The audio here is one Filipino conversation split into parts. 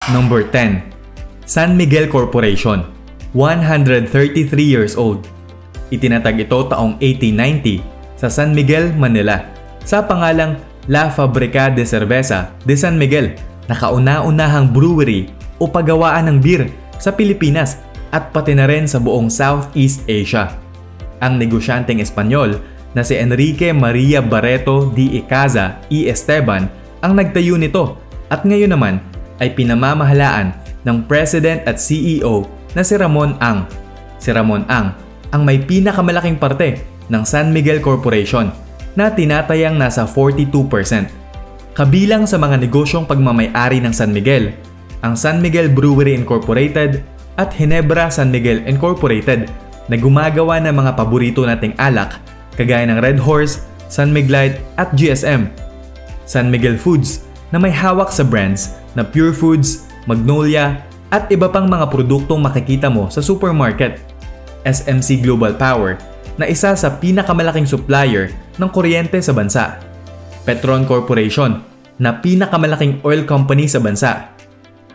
Number 10. San Miguel Corporation, 133 years old. Itinatag ito taong 1890 sa San Miguel, Manila sa pangalang La Fábrica de Cerveza de San Miguel na kauna-unahang brewery o paggawaan ng beer sa Pilipinas at pati na rin sa buong Southeast Asia. Ang negosyanteng Espanyol na si Enrique Maria Barreto de Icaza y Esteban ang nagtayo nito at ngayon naman ay pinamamahalaan ng President at CEO na si Ramon Ang. Si Ramon Ang ang may pinakamalaking parte ng San Miguel Corporation na tinatayang nasa 42%. Kabilang sa mga negosyong pagmamay-ari ng San Miguel, ang San Miguel Brewery Incorporated at Ginebra San Miguel Incorporated na gumagawa ng mga paborito nating alak kagaya ng Red Horse, San Miglite at GSM. San Miguel Foods na may hawak sa brands na Pure Foods, Magnolia at iba pang mga produktong makikita mo sa supermarket. SMC Global Power na isa sa pinakamalaking supplier ng kuryente sa bansa. Petron Corporation na pinakamalaking oil company sa bansa.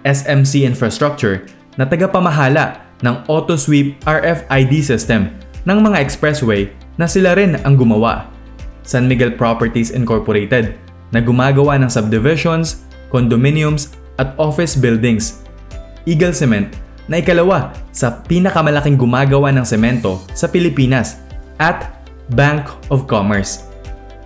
SMC Infrastructure na tagapamahala ng AutoSweep RFID system ng mga expressway na sila rin ang gumawa. San Miguel Properties Incorporated na gumagawa ng subdivisions, condominiums at office buildings. Eagle Cement na ikalawa sa pinakamalaking gumagawa ng semento sa Pilipinas at Bank of Commerce